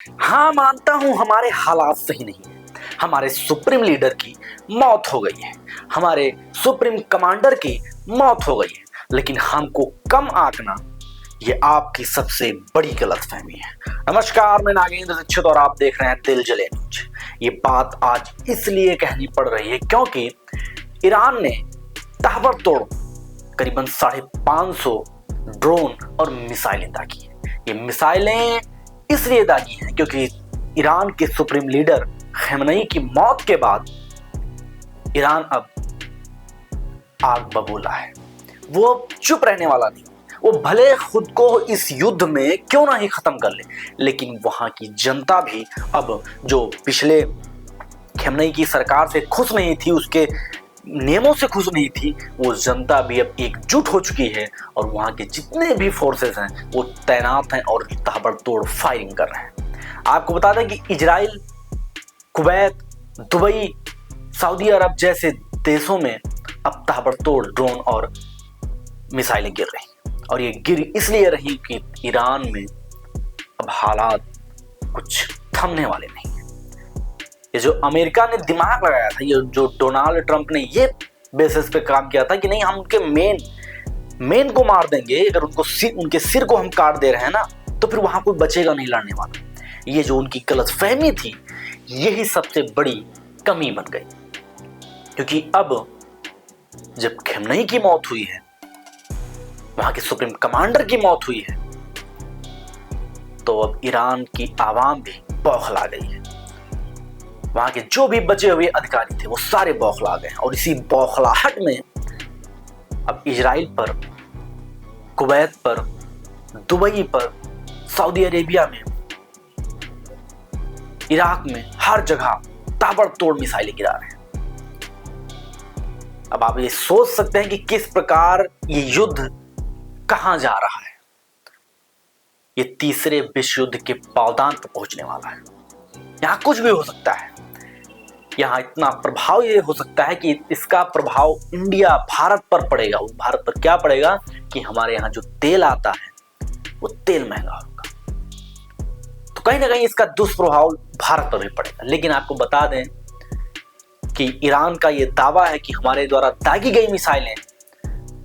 हाँ, मानता हूं हमारे हालात सही नहीं है। हमारे सुप्रीम लीडर की मौत हो गई है, हमारे सुप्रीम कमांडर की मौत हो गई है, लेकिन हमको कम आंकना ये आपकी सबसे बड़ी गलतफहमी है। नमस्कार, मैं नागेंद्र दीक्षित और आप देख रहे हैं दिल जले न्यूज। ये बात आज इसलिए कहनी पड़ रही है क्योंकि ईरान ने ताबड़तोड़ करीबन 550 ड्रोन और मिसाइलें दागी हैं। ये मिसाइलें इसलिए दागी हैं क्योंकि ईरान के सुप्रीम लीडर खमेनी की मौत के बाद ईरान अब आग बबूला है। वो अब चुप रहने वाला नहीं। वो भले खुद को इस युद्ध में क्यों ना ही खत्म कर ले, लेकिन वहां की जनता भी अब जो पिछले खमेनी की सरकार से खुश नहीं थी, उसके नियमों से खुश नहीं थी, वो जनता भी अब एकजुट हो चुकी है और वहां के जितने भी फोर्सेस हैं वो तैनात हैं और ताबड़तोड़ फायरिंग कर रहे हैं। आपको बता दें कि इजराइल, कुवैत, दुबई, सऊदी अरब जैसे देशों में अब ताबड़तोड़ ड्रोन और मिसाइलें गिर रही, और ये गिर इसलिए रही कि ईरान में अब हालात कुछ थमने वाले नहीं। ये जो अमेरिका ने दिमाग लगाया था, ये जो डोनाल्ड ट्रंप ने ये बेसिस पे काम किया था कि नहीं, हम उनके मेन को मार देंगे, अगर उनके सिर को हम काट दे रहे हैं ना तो फिर वहां कोई बचेगा नहीं लड़ने वाला। ये जो उनकी गलतफहमी थी, यही सबसे बड़ी कमी बन गई, क्योंकि अब जब खमेनी की मौत हुई है, वहां के सुप्रीम कमांडर की मौत हुई है, तो अब ईरान की आवाम भी बौखला गई है। वहां के जो भी बचे हुए अधिकारी थे वो सारे बौखला गए, और इसी बौखलाहट में अब इजराइल पर, कुवैत पर, दुबई पर, सऊदी अरेबिया में, इराक में, हर जगह ताबड़तोड़ मिसाइलें गिरा रहे हैं। अब आप ये सोच सकते हैं कि किस प्रकार ये युद्ध कहां जा रहा है। ये तीसरे विश्व युद्ध के पावदान पर पहुंचने वाला है। यहां कुछ भी हो सकता है। यहाँ इतना प्रभाव ये हो सकता है कि इसका प्रभाव इंडिया, भारत पर पड़ेगा। वो भारत पर क्या पड़ेगा कि हमारे यहाँ जो तेल आता है वो तेल महंगा होगा, तो कहीं ना कहीं इसका दुष्प्रभाव भारत पर भी पड़ेगा। लेकिन आपको बता दें कि ईरान का ये दावा है कि हमारे द्वारा दागी गई मिसाइलें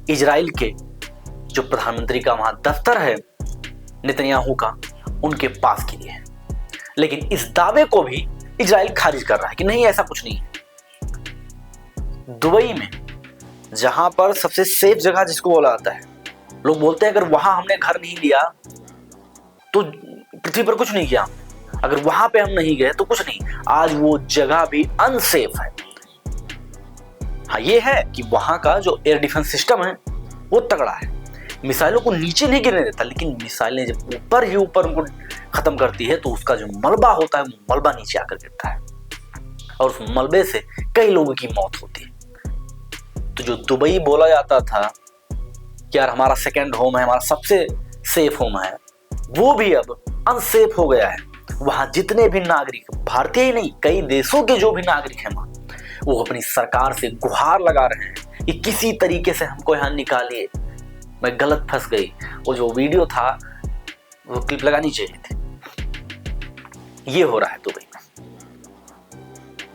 इजराइल के जो प्रधानमंत्री का वहां दफ्तर है, नेतन्याहू का, उनके पास गिरी है। लेकिन इस दावे को भी इजराइल खारिज कर रहा है कि नहीं, ऐसा कुछ नहीं है। दुबई में, जहां पर सबसे सेफ जगह जिसको बोला जाता है, लोग बोलते हैं अगर वहां हमने घर नहीं लिया तो पृथ्वी पर कुछ नहीं किया, अगर वहां पे हम नहीं गए तो कुछ नहीं। आज वो जगह भी अनसेफ है। हाँ, ये है कि वहां का जो एयर डिफेंस सिस्टम है वो तगड़ा है, मिसाइलों को नीचे नहीं गिरने देता, लेकिन मिसाइलें जब ऊपर ही ऊपर उनको खत्म करती है तो उसका जो मलबा होता है वो मलबा नीचे आकर गिरता है, और उस मलबे से कई लोगों की मौत होती है। तो जो दुबई बोला जाता था कि यार हमारा सेकंड होम है, हमारा सबसे सेफ होम है, वो भी अब अनसेफ हो गया है। वहां जितने भी नागरिक, भारतीय ही नहीं, कई देशों के जो भी नागरिक हैं वहां, वो अपनी सरकार से गुहार लगा रहे हैं कि किसी तरीके से हमको यहाँ निकालिए, मैं गलत फंस गई। वो जो वीडियो था वो क्लिप लगानी चाहिए थी। ये हो रहा है दुबई में।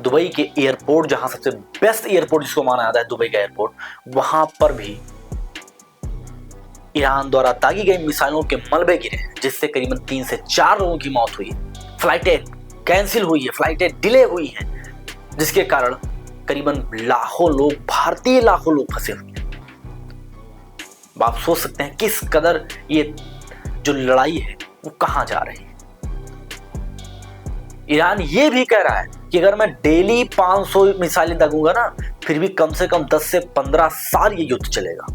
दुबई के एयरपोर्ट, जहां सबसे बेस्ट एयरपोर्ट जिसको माना जाता है दुबई का एयरपोर्ट, वहां पर भी ईरान द्वारा दागी गई मिसाइलों के मलबे गिरे हैं, जिससे करीबन 3 से 4 लोगों की मौत हुई है। फ्लाइटें कैंसिल हुई है, फ्लाइटें डिले हुई हैं, जिसके कारण करीबन लाखों लोग, भारतीय लाखों लोग फंसे हुए हैं। आप सोच सकते हैं किस कदर ये जो लड़ाई है वो कहां जा रही है। ईरान ये भी कह रहा है कि अगर मैं डेली 500 मिसाइलें दागूंगा ना, फिर भी कम से कम 10 से 15 साल ये युद्ध चलेगा।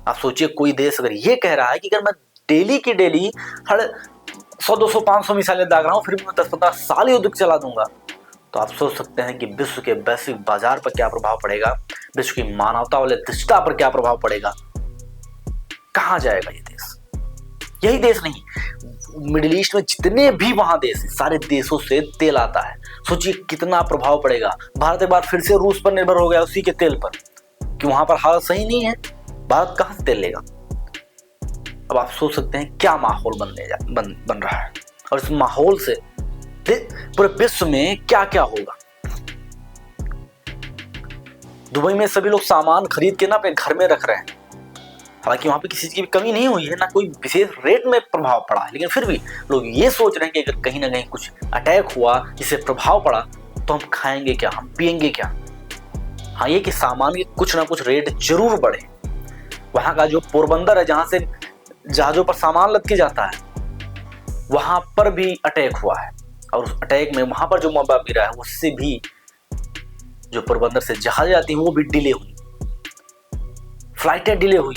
आप सोचिए, कोई देश अगर ये कह रहा है कि अगर मैं डेली की डेली हर 100, 200, 500 मिसाइलें दाग रहा हूं, फिर भी मैं 10-15 साल युद्ध चला दूंगा, तो आप सोच सकते हैं कि विश्व के वैश्विक बाजार पर क्या प्रभाव पड़ेगा, विश्व की मानवता वाले दृष्टता पर क्या प्रभाव पड़ेगा। कहां जाएगा ये देश? यही देश नहीं, मिडिल ईस्ट में जितने भी वहां देश हैं, सारे देशों से तेल आता है। सोचिए कितना प्रभाव पड़ेगा। भारत एक बार फिर से रूस पर निर्भर हो गया उसी के तेल पर, कि वहां पर हालत सही नहीं है, भारत कहां से तेल लेगा। अब आप सोच सकते हैं क्या माहौल बन रहा है, और इस माहौल से पूरे विश्व में क्या क्या होगा। दुबई में सभी लोग सामान खरीद के ना अपने घर में रख रहे हैं। हालांकि वहां पे किसी चीज की कमी नहीं हुई है, ना कोई विशेष रेट में प्रभाव पड़ा है, लेकिन फिर भी लोग ये सोच रहे हैं कि अगर कहीं ना कहीं कुछ अटैक हुआ, जिससे प्रभाव पड़ा, तो हम खाएंगे क्या, हम पिएंगे क्या। हाँ, ये कि सामान के कुछ ना कुछ रेट जरूर बढ़े। वहां का जो पोरबंदर है, जहां से जहाजों पर सामान लद के जाता है, वहां पर भी अटैक हुआ है, और उस अटैक में वहां पर जो मलबा गिरा है, उससे भी जो पोरबंदर से जहाज आती है वो भी डिले हुई, फ्लाइटें डिले हुई।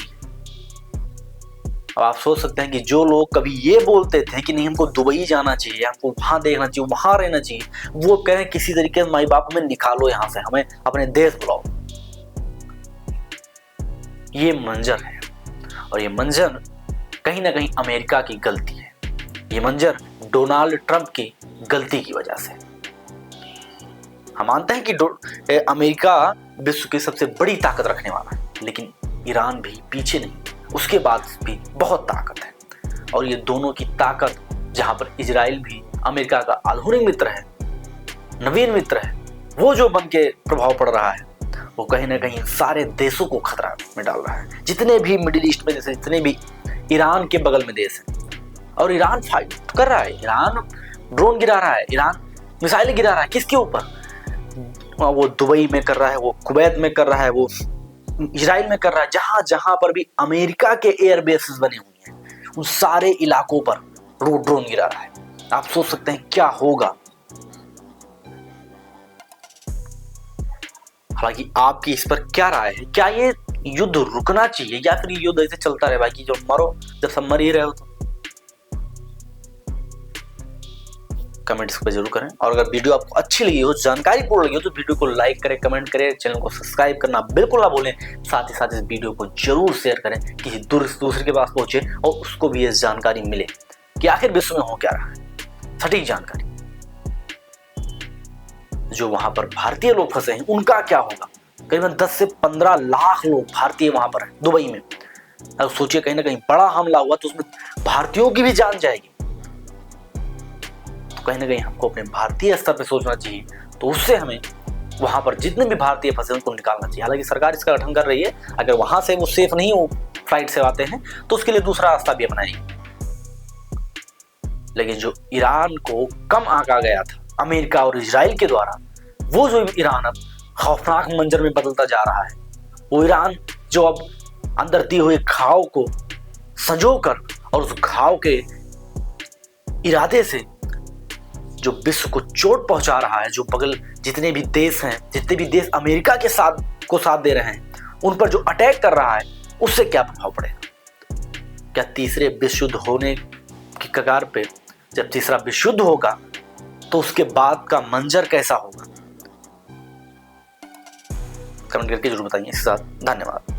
अब आप सोच सकते हैं कि जो लोग कभी ये बोलते थे कि नहीं हमको दुबई जाना चाहिए, हमको वहां देखना चाहिए, वहां रहना चाहिए, वो कह रहे हैं किसी तरीके से माई बाप हमें निकालो यहां से, हमें अपने देश बुलाओ। ये मंजर है, और ये मंजर कहीं ना कहीं अमेरिका की गलती है। ये मंजर डोनाल्ड ट्रंप की गलती की वजह से। हम मानते हैं कि अमेरिका विश्व की सबसे बड़ी ताकत रखने वाला है, लेकिन ईरान भी पीछे नहीं, उसके बाद भी बहुत ताकत है। और ये दोनों की ताकत, जहां पर इजराइल भी अमेरिका का आधुनिक मित्र है, नवीन मित्र है, वो जो बन के प्रभाव पड़ रहा है, वो कहीं ना कहीं सारे देशों को खतरा में डाल रहा है। जितने भी मिडिल ईस्ट में, जैसे जितने भी ईरान के बगल में देश हैं, और ईरान फाइट कर रहा है, ईरान ड्रोन गिरा रहा है, ईरान मिसाइल गिरा रहा है, किसके ऊपर? वो दुबई में कर रहा है, वो कुवैत में कर रहा है, वो इजराइल में कर रहा है। जहां जहां पर भी अमेरिका के एयर बेसेस बने हुए हैं, उन सारे इलाकों पर ड्रोन गिरा रहा है। आप सोच सकते हैं क्या होगा। हालांकि आपकी इस पर क्या राय है? क्या ये युद्ध रुकना चाहिए, या फिर युद्ध ऐसे चलता रहे भाई कि जो मरो, जब सब मर ही रहे हो तो? कमेंट्स पे जरूर करें। और अगर वीडियो आपको अच्छी लगी हो, जानकारीपूर्ण लगी हो, तो वीडियो को लाइक करें, कमेंट करें, चैनल को सब्सक्राइब करना बिल्कुल ना भूलें। साथ ही साथ इस वीडियो को जरूर शेयर करें, किसी दूसरे के पास पहुंचे और उसको भी ये जानकारी मिले कि आखिर विश्व में हो क्या रहा है, सटीक जानकारी। जो वहां पर भारतीय लोग फंसे हैं, उनका क्या होगा? करीबन 10 से 15 लाख लोग भारतीय वहां पर हैं दुबई में। अब सोचिए, कहीं ना कहीं बड़ा हमला हुआ तो उसमें भारतीयों की भी जान जाएगी। कहीं ना कहीं हमको अपने भारतीय स्तर पे सोचना चाहिए, तो उससे हमें वहां पर जितने भी भारतीय फंसे उनको निकालना चाहिए। हालांकि सरकार इसका गठन कर रही है, अगर वहां से वो सेफ नहीं हो, फ्लाइट से आते हैं, तो उसके लिए दूसरा रास्ता भी अपनाएंगे। लेकिन जो ईरान को कम आंका गया था अमेरिका और इजराइल के द्वारा, वो जो ईरान अब खौफनाक मंजर में बदलता जा रहा है, वो ईरान जो अब अंदर दिए हुए घाव को संजोकर और उस घाव के इरादे से जो विश्व को चोट पहुंचा रहा है, जो बगल जितने भी देश हैं, जितने भी देश अमेरिका के साथ दे रहे हैं, उन पर जो अटैक कर रहा है, उससे क्या प्रभाव पड़ेगा? क्या तीसरे विश्व युद्ध होने की कगार पे, जब तीसरा विश्व युद्ध होगा, तो उसके बाद का मंजर कैसा होगा? कमेंट करके जरूर बताइए। इसके साथ धन्यवाद।